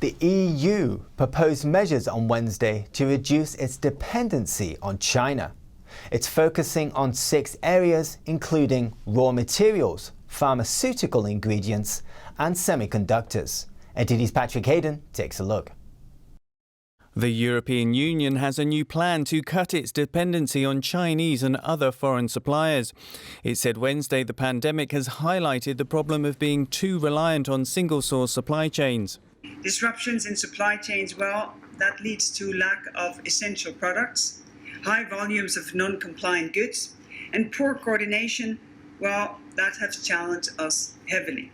The EU proposed measures on Wednesday to reduce its dependency on China. It's focusing on 6 areas, including raw materials, pharmaceutical ingredients, and semiconductors. NTD's Patrick Hayden takes a look. The European Union has a new plan to cut its dependency on Chinese and other foreign suppliers. It said Wednesday the pandemic has highlighted the problem of being too reliant on single-source supply chains. Disruptions in supply chains, well, that leads to lack of essential products, high volumes of non-compliant goods, and poor coordination, well, that has challenged us heavily.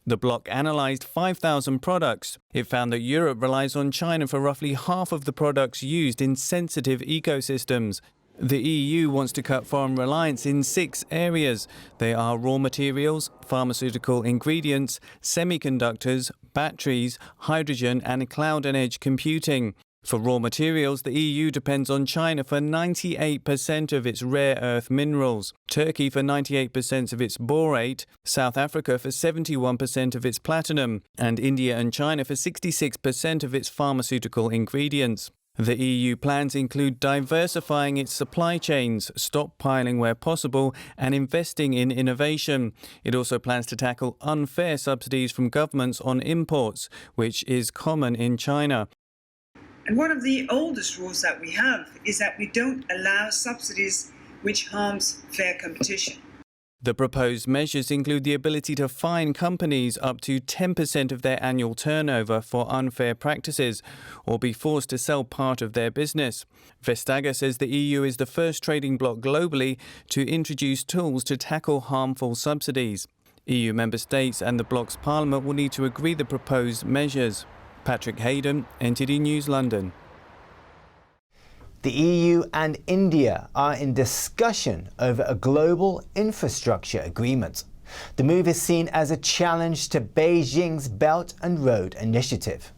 The bloc analysed 5,000 products. It found that Europe relies on China for roughly half of the products used in sensitive ecosystems. The EU wants to cut foreign reliance in 6 areas. They are raw materials, pharmaceutical ingredients, semiconductors, batteries, hydrogen and cloud and edge computing. For raw materials, the EU depends on China for 98% of its rare earth minerals, Turkey for 98% of its borate, South Africa for 71% of its platinum, and India and China for 66% of its pharmaceutical ingredients. The EU plans include diversifying its supply chains, stockpiling where possible, and investing in innovation. It also plans to tackle unfair subsidies from governments on imports, which is common in China. And one of the oldest rules that we have is that we don't allow subsidies which harms fair competition. The proposed measures include the ability to fine companies up to 10% of their annual turnover for unfair practices, or be forced to sell part of their business. Vestager says the EU is the first trading bloc globally to introduce tools to tackle harmful subsidies. EU member states and the bloc's parliament will need to agree the proposed measures. Patrick Hayden, NTD News, London. The EU and India are in discussion over a global infrastructure agreement. The move is seen as a challenge to Beijing's Belt and Road Initiative.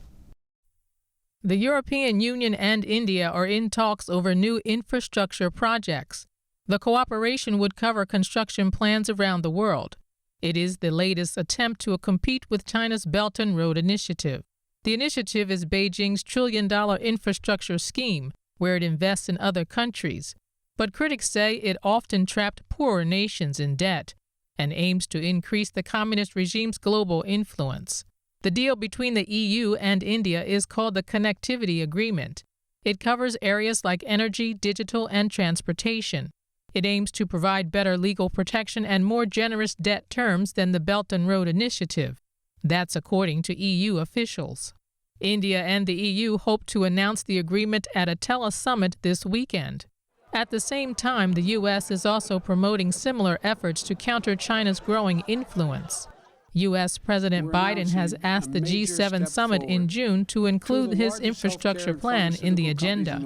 The European Union and India are in talks over new infrastructure projects. The cooperation would cover construction plans around the world. It is the latest attempt to compete with China's Belt and Road Initiative. The initiative is Beijing's trillion-dollar infrastructure scheme, where it invests in other countries. But critics say it often trapped poorer nations in debt and aims to increase the communist regime's global influence. The deal between the EU and India is called the Connectivity Agreement. It covers areas like energy, digital, and transportation. It aims to provide better legal protection and more generous debt terms than the Belt and Road Initiative. That's according to EU officials. India and the EU hope to announce the agreement at a tele-summit this weekend. At the same time, the U.S. is also promoting similar efforts to counter China's growing influence. U.S. President Biden has asked the G7 summit in June to include his infrastructure plan in the agenda.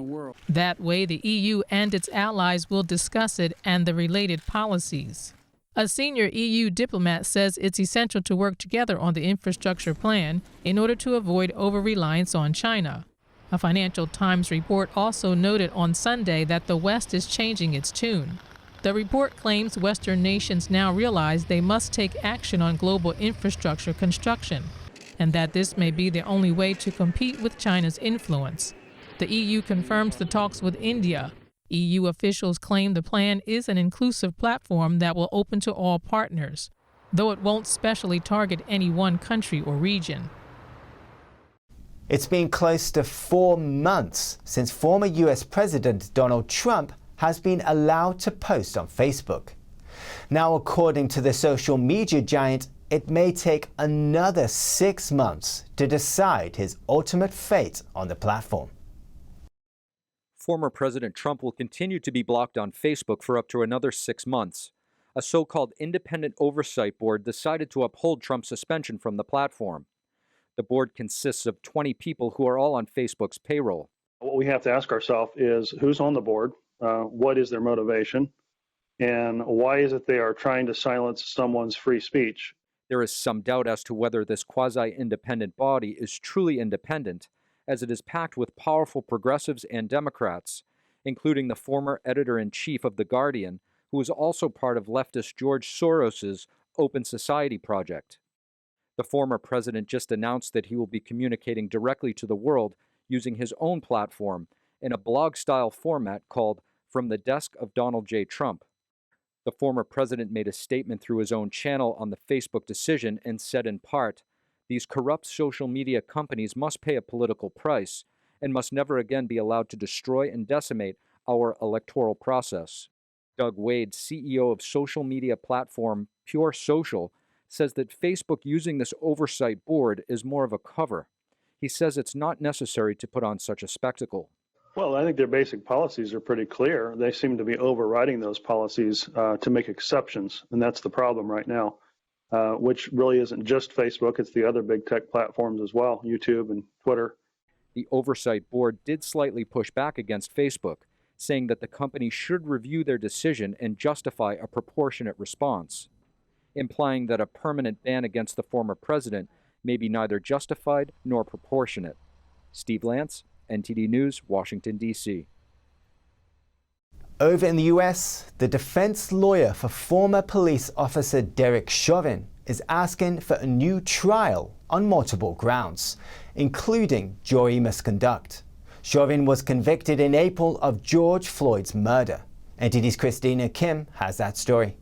That way, the EU and its allies will discuss it and the related policies. A senior EU diplomat says it's essential to work together on the infrastructure plan in order to avoid over-reliance on China. A Financial Times report also noted on Sunday that the West is changing its tune. The report claims Western nations now realize they must take action on global infrastructure construction, and that this may be the only way to compete with China's influence. The EU confirms the talks with India. EU officials claim the plan is an inclusive platform that will open to all partners, though it won't specially target any one country or region. It's been close to 4 months since former US President Donald Trump has been allowed to post on Facebook. Now, according to the social media giant, it may take another 6 months to decide his ultimate fate on the platform. Former President Trump will continue to be blocked on Facebook for up to another 6 months. A so-called independent oversight board decided to uphold Trump's suspension from the platform. The board consists of 20 people who are all on Facebook's payroll. What we have to ask ourselves is who's on the board, what is their motivation, and why is it they are trying to silence someone's free speech? There is some doubt as to whether this quasi-independent body is truly independent, as it is packed with powerful progressives and Democrats, including the former editor-in-chief of The Guardian, who is also part of leftist George Soros's Open Society project. The former president just announced that he will be communicating directly to the world using his own platform in a blog-style format called From the Desk of Donald J. Trump. The former president made a statement through his own channel on the Facebook decision and said in part, "These corrupt social media companies must pay a political price and must never again be allowed to destroy and decimate our electoral process." Doug Wade, CEO of social media platform Pure Social, says that Facebook using this oversight board is more of a cover. He says it's not necessary to put on such a spectacle. Well, I think their basic policies are pretty clear. They seem to be overriding those policies to make exceptions, and that's the problem right now, which really isn't just Facebook. It's the other big tech platforms as well, YouTube and Twitter. The oversight board did slightly push back against Facebook, saying that the company should review their decision and justify a proportionate response, implying that a permanent ban against the former president may be neither justified nor proportionate. Steve Lance, NTD News, Washington, D.C. Over in the US, the defense lawyer for former police officer Derek Chauvin is asking for a new trial on multiple grounds, including jury misconduct. Chauvin was convicted in April of George Floyd's murder. NTD's Christina Kim has that story.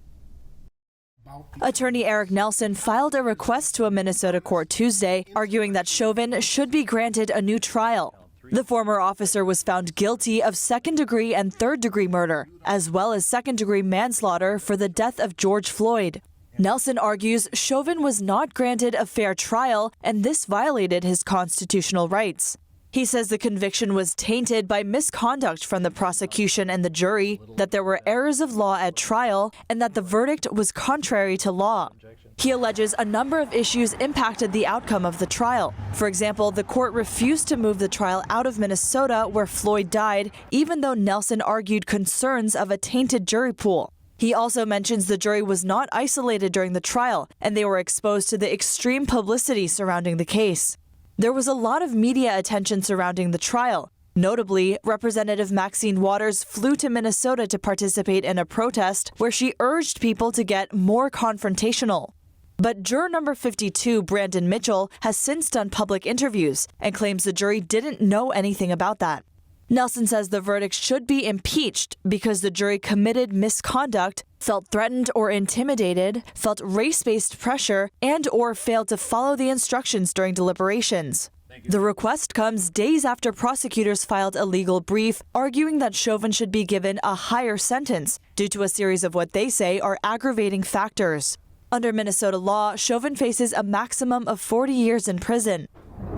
Attorney Eric Nelson filed a request to a Minnesota court Tuesday, arguing that Chauvin should be granted a new trial. The former officer was found guilty of second-degree and third-degree murder, as well as second-degree manslaughter for the death of George Floyd. Nelson argues Chauvin was not granted a fair trial, and this violated his constitutional rights. He says the conviction was tainted by misconduct from the prosecution and the jury, that there were errors of law at trial, and that the verdict was contrary to law. He alleges a number of issues impacted the outcome of the trial. For example, the court refused to move the trial out of Minnesota, where Floyd died, even though Nelson argued concerns of a tainted jury pool. He also mentions the jury was not isolated during the trial, and they were exposed to the extreme publicity surrounding the case. There was a lot of media attention surrounding the trial. Notably, Representative Maxine Waters flew to Minnesota to participate in a protest where she urged people to get more confrontational. But juror number 52, Brandon Mitchell, has since done public interviews and claims the jury didn't know anything about that. Nelson says the verdict should be impeached because the jury committed misconduct, felt threatened or intimidated, felt race-based pressure, and or failed to follow the instructions during deliberations. The request comes days after prosecutors filed a legal brief arguing that Chauvin should be given a higher sentence due to a series of what they say are aggravating factors. Under Minnesota law, Chauvin faces a maximum of 40 years in prison.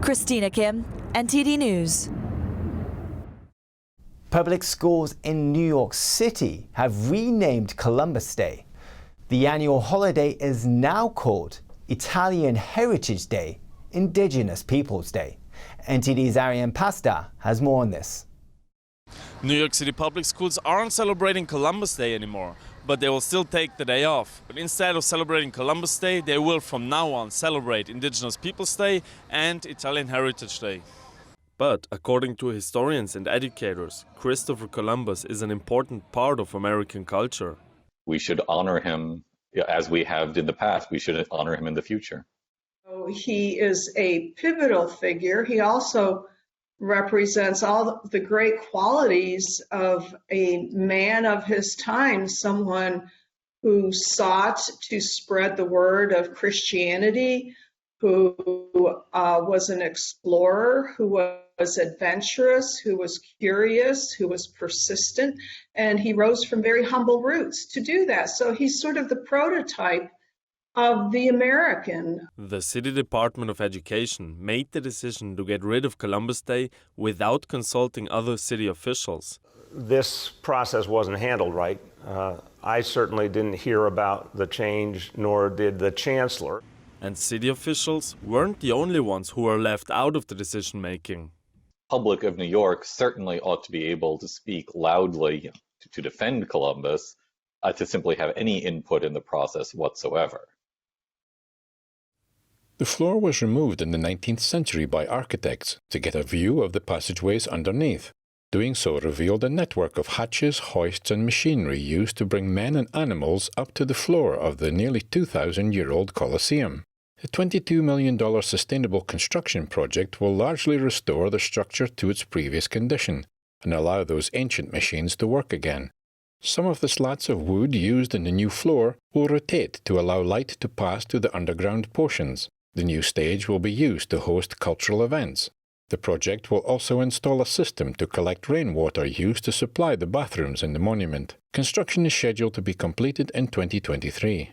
Christina Kim, NTD News. Public schools in New York City have renamed Columbus Day. The annual holiday is now called Italian Heritage Day, Indigenous Peoples Day. NTD's Ariane Pasta has more on this. New York City public schools aren't celebrating Columbus Day anymore, but they will still take the day off. But instead of celebrating Columbus Day, they will from now on celebrate Indigenous Peoples Day and Italian Heritage Day. But according to historians and educators, Christopher Columbus is an important part of American culture. We should honor him as we have in the past. We should honor him in the future. He is a pivotal figure. He also represents all the great qualities of a man of his time, someone who sought to spread the word of Christianity, who was an explorer, who was adventurous, who was curious, who was persistent, and he rose from very humble roots to do that. So he's sort of the prototype of the American. The City Department of Education made the decision to get rid of Columbus Day without consulting other city officials. This process wasn't handled right. I certainly didn't hear about the change, nor did the chancellor. And city officials weren't the only ones who were left out of the decision-making. Public of New York certainly ought to be able to speak loudly to defend Columbus, to simply have any input in the process whatsoever. The floor was removed in the 19th century by architects to get a view of the passageways underneath. Doing so revealed a network of hatches, hoists and machinery used to bring men and animals up to the floor of the nearly 2,000-year-old Colosseum. The $22 million sustainable construction project will largely restore the structure to its previous condition and allow those ancient machines to work again. Some of the slats of wood used in the new floor will rotate to allow light to pass to the underground portions. The new stage will be used to host cultural events. The project will also install a system to collect rainwater used to supply the bathrooms in the monument. Construction is scheduled to be completed in 2023.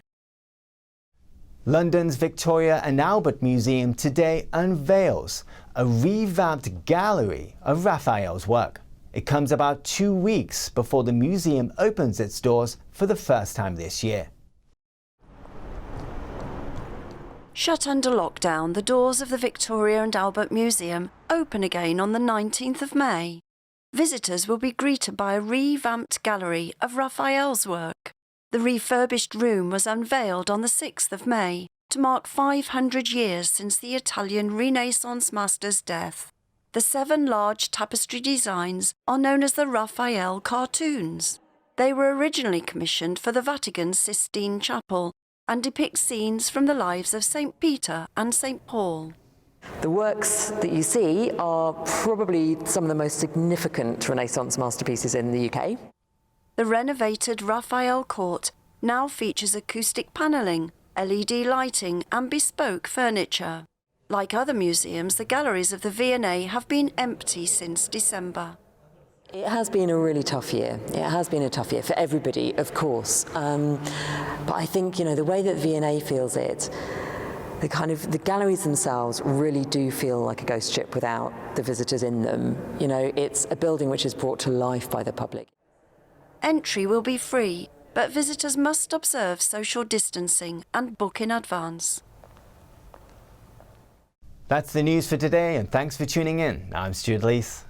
London's Victoria and Albert Museum today unveils a revamped gallery of Raphael's work. It comes about 2 weeks before the museum opens its doors for the first time this year. Shut under lockdown, the doors of the Victoria and Albert Museum open again on the 19th of May. Visitors will be greeted by a revamped gallery of Raphael's work. The refurbished room was unveiled on the 6th of May to mark 500 years since the Italian Renaissance master's death. The 7 large tapestry designs are known as the Raphael cartoons. They were originally commissioned for the Vatican's Sistine Chapel and depict scenes from the lives of St. Peter and St. Paul. The works that you see are probably some of the most significant Renaissance masterpieces in the UK. The renovated Raphael Court now features acoustic panelling, LED lighting and bespoke furniture. Like other museums, the galleries of the V&A have been empty since December. It has been a really tough year. It has been a tough year for everybody, of course. But I think, the way that V&A feels it, the galleries themselves really do feel like a ghost ship without the visitors in them. It's a building which is brought to life by the public. Entry will be free, but visitors must observe social distancing and book in advance. That's the news for today, and thanks for tuning in. I'm Stuart Leith.